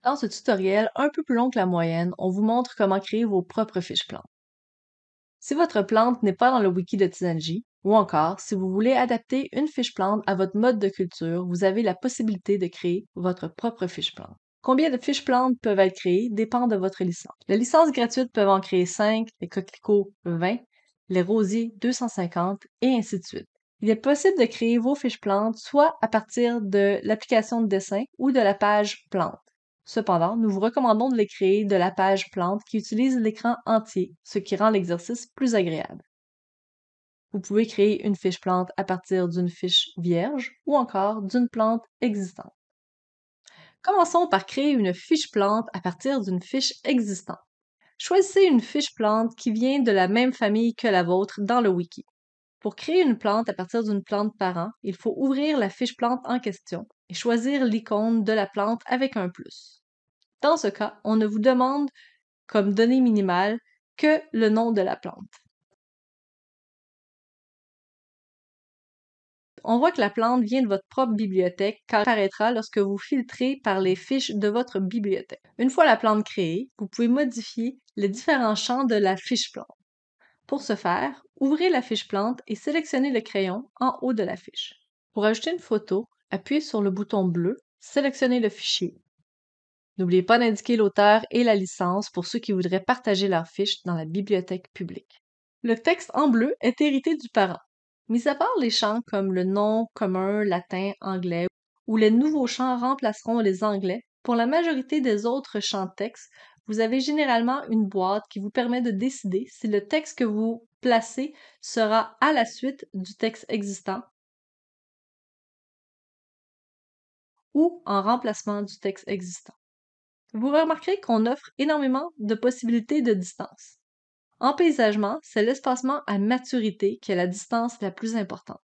Dans ce tutoriel un peu plus long que la moyenne, on vous montre comment créer vos propres fiches plantes. Si votre plante n'est pas dans le wiki de Tisanji, ou encore si vous voulez adapter une fiche plante à votre mode de culture, vous avez la possibilité de créer votre propre fiche plante. Combien de fiches plantes peuvent être créées dépend de votre licence. Les licences gratuites peuvent en créer 5, les coquelicots 20, les rosiers 250 et ainsi de suite. Il est possible de créer vos fiches plantes soit à partir de l'application de dessin ou de la page plante. Cependant, nous vous recommandons de les créer de la page plante qui utilise l'écran entier, ce qui rend l'exercice plus agréable. Vous pouvez créer une fiche plante à partir d'une fiche vierge ou encore d'une plante existante. Commençons par créer une fiche plante à partir d'une fiche existante. Choisissez une fiche plante qui vient de la même famille que la vôtre dans le wiki. Pour créer une plante à partir d'une plante parent, il faut ouvrir la fiche plante en question et choisir l'icône de la plante avec un plus. Dans ce cas, on ne vous demande comme donnée minimale que le nom de la plante. On voit que la plante vient de votre propre bibliothèque car elle apparaîtra lorsque vous filtrez par les fiches de votre bibliothèque. Une fois la plante créée, vous pouvez modifier les différents champs de la fiche plante. Pour ce faire, ouvrez la fiche plante et sélectionnez le crayon en haut de la fiche. Pour ajouter une photo, appuyez sur le bouton bleu, sélectionnez le fichier. N'oubliez pas d'indiquer l'auteur et la licence pour ceux qui voudraient partager leur fiche dans la bibliothèque publique. Le texte en bleu est hérité du parent. Mis à part les champs comme le nom commun, latin, anglais, où les nouveaux champs remplaceront les anglais, pour la majorité des autres champs de texte, vous avez généralement une boîte qui vous permet de décider si le texte que vous placez sera à la suite du texte existant ou en remplacement du texte existant. Vous remarquerez qu'on offre énormément de possibilités de distance. En paysagement, c'est l'espacement à maturité qui est la distance la plus importante.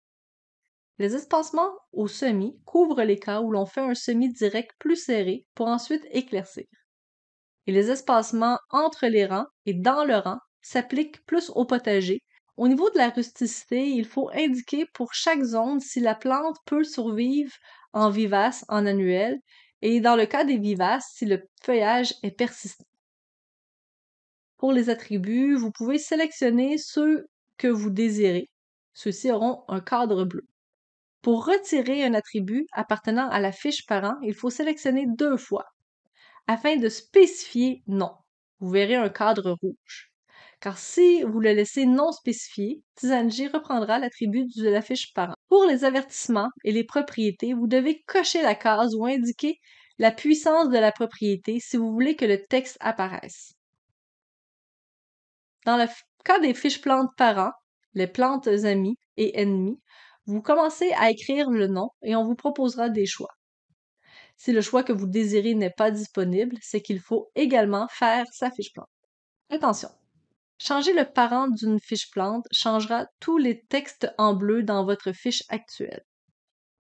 Les espacements au semis couvrent les cas où l'on fait un semis direct plus serré pour ensuite éclaircir. Et les espacements entre les rangs et dans le rang s'appliquent plus au potager. Au niveau de la rusticité, il faut indiquer pour chaque zone si la plante peut survivre en vivace, en annuel, et dans le cas des vivaces, si le feuillage est persistant. Pour les attributs, vous pouvez sélectionner ceux que vous désirez. Ceux-ci auront un cadre bleu. Pour retirer un attribut appartenant à la fiche parent, il faut sélectionner 2 fois. Afin de spécifier non, vous verrez un cadre rouge. Car si vous le laissez non spécifié, Tisanji reprendra l'attribut de la fiche parent. Pour les avertissements et les propriétés, vous devez cocher la case ou indiquer la puissance de la propriété si vous voulez que le texte apparaisse. Dans le cas des fiches plantes parents, les plantes amies et ennemies, vous commencez à écrire le nom et on vous proposera des choix. Si le choix que vous désirez n'est pas disponible, c'est qu'il faut également faire sa fiche plante. Attention! Changer le parent d'une fiche plante changera tous les textes en bleu dans votre fiche actuelle.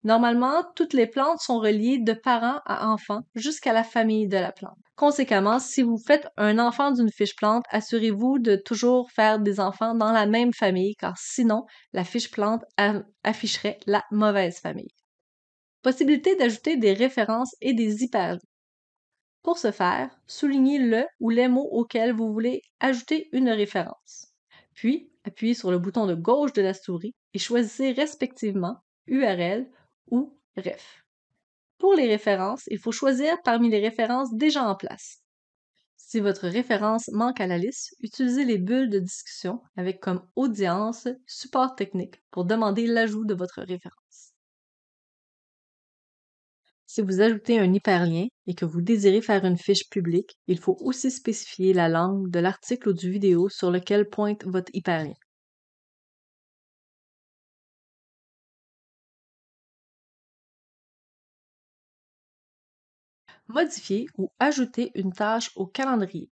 Normalement, toutes les plantes sont reliées de parent à enfant jusqu'à la famille de la plante. Conséquemment, si vous faites un enfant d'une fiche plante, assurez-vous de toujours faire des enfants dans la même famille, car sinon, la fiche plante afficherait la mauvaise famille. Possibilité d'ajouter des références et des hyperliens. Pour ce faire, soulignez le ou les mots auxquels vous voulez ajouter une référence. Puis, appuyez sur le bouton de gauche de la souris et choisissez respectivement URL ou ref. Pour les références, il faut choisir parmi les références déjà en place. Si votre référence manque à la liste, utilisez les bulles de discussion avec comme audience support technique pour demander l'ajout de votre référence. Si vous ajoutez un hyperlien et que vous désirez faire une fiche publique, il faut aussi spécifier la langue de l'article ou du vidéo sur lequel pointe votre hyperlien. Modifier ou ajouter une tâche au calendrier.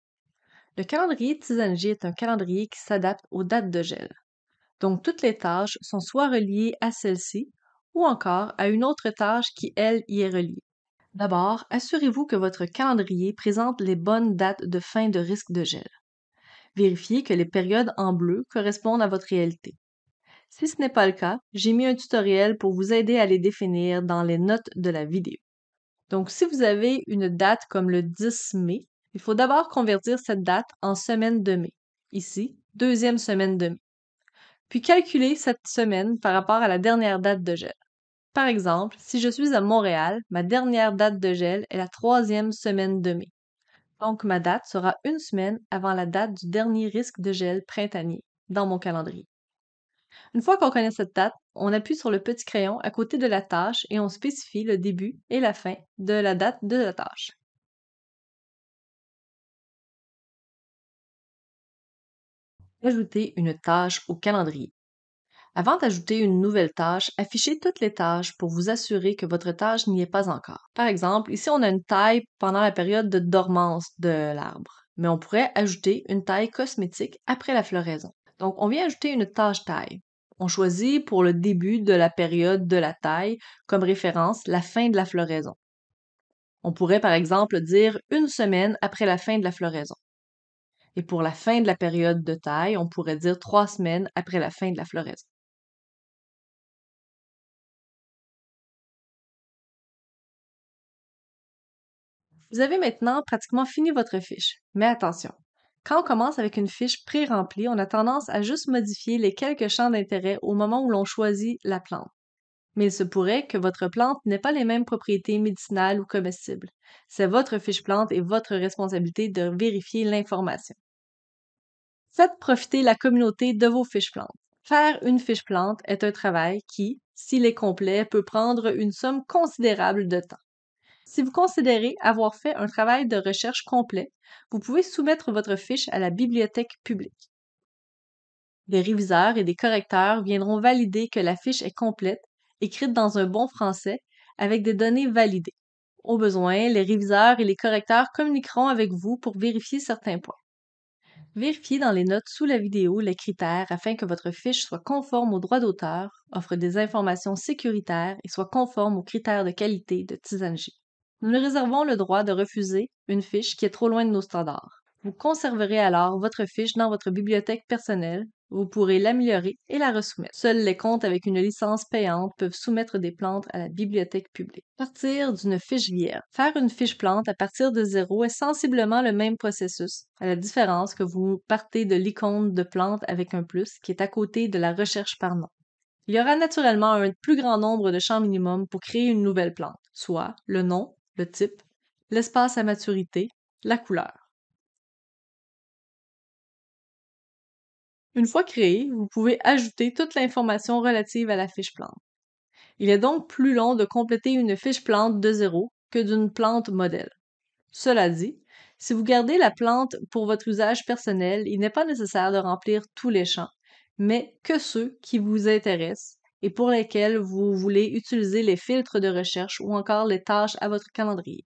Le calendrier Tisanji est un calendrier qui s'adapte aux dates de gel. Donc, toutes les tâches sont soit reliées à celle-ci ou encore à une autre tâche qui, elle, y est reliée. D'abord, assurez-vous que votre calendrier présente les bonnes dates de fin de risque de gel. Vérifiez que les périodes en bleu correspondent à votre réalité. Si ce n'est pas le cas, j'ai mis un tutoriel pour vous aider à les définir dans les notes de la vidéo. Donc, si vous avez une date comme le 10 mai, il faut d'abord convertir cette date en semaine de mai. Ici, deuxième semaine de mai. Puis calculer cette semaine par rapport à la dernière date de gel. Par exemple, si je suis à Montréal, ma dernière date de gel est la troisième semaine de mai. Donc, ma date sera une semaine avant la date du dernier risque de gel printanier dans mon calendrier. Une fois qu'on connaît cette date, on appuie sur le petit crayon à côté de la tâche et on spécifie le début et la fin de la date de la tâche. Ajouter une tâche au calendrier. Avant d'ajouter une nouvelle tâche, affichez toutes les tâches pour vous assurer que votre tâche n'y est pas encore. Par exemple, ici on a une taille pendant la période de dormance de l'arbre, mais on pourrait ajouter une taille cosmétique après la floraison. Donc on vient ajouter une tâche taille. On choisit pour le début de la période de la taille comme référence la fin de la floraison. On pourrait par exemple dire une semaine après la fin de la floraison. Et pour la fin de la période de taille, on pourrait dire 3 semaines après la fin de la floraison. Vous avez maintenant pratiquement fini votre fiche. Mais attention, quand on commence avec une fiche pré-remplie, on a tendance à juste modifier les quelques champs d'intérêt au moment où l'on choisit la plante. Mais il se pourrait que votre plante n'ait pas les mêmes propriétés médicinales ou comestibles. C'est votre fiche plante et votre responsabilité de vérifier l'information. Faites profiter la communauté de vos fiches plantes. Faire une fiche plante est un travail qui, s'il est complet, peut prendre une somme considérable de temps. Si vous considérez avoir fait un travail de recherche complet, vous pouvez soumettre votre fiche à la bibliothèque publique. Des réviseurs et des correcteurs viendront valider que la fiche est complète, écrite dans un bon français, avec des données validées. Au besoin, les réviseurs et les correcteurs communiqueront avec vous pour vérifier certains points. Vérifiez dans les notes sous la vidéo les critères afin que votre fiche soit conforme aux droits d'auteur, offre des informations sécuritaires et soit conforme aux critères de qualité de Tisanji. Nous nous réservons le droit de refuser une fiche qui est trop loin de nos standards. Vous conserverez alors votre fiche dans votre bibliothèque personnelle. Vous pourrez l'améliorer et la resoumettre. Seuls les comptes avec une licence payante peuvent soumettre des plantes à la bibliothèque publique. Partir d'une fiche vierge. Faire une fiche plante à partir de zéro est sensiblement le même processus, à la différence que vous partez de l'icône de plante avec un plus qui est à côté de la recherche par nom. Il y aura naturellement un plus grand nombre de champs minimum pour créer une nouvelle plante, soit le nom, le type, l'espace à maturité, la couleur. Une fois créé, vous pouvez ajouter toute l'information relative à la fiche plante. Il est donc plus long de compléter une fiche plante de zéro que d'une plante modèle. Cela dit, si vous gardez la plante pour votre usage personnel, il n'est pas nécessaire de remplir tous les champs, mais que ceux qui vous intéressent et pour lesquels vous voulez utiliser les filtres de recherche ou encore les tâches à votre calendrier.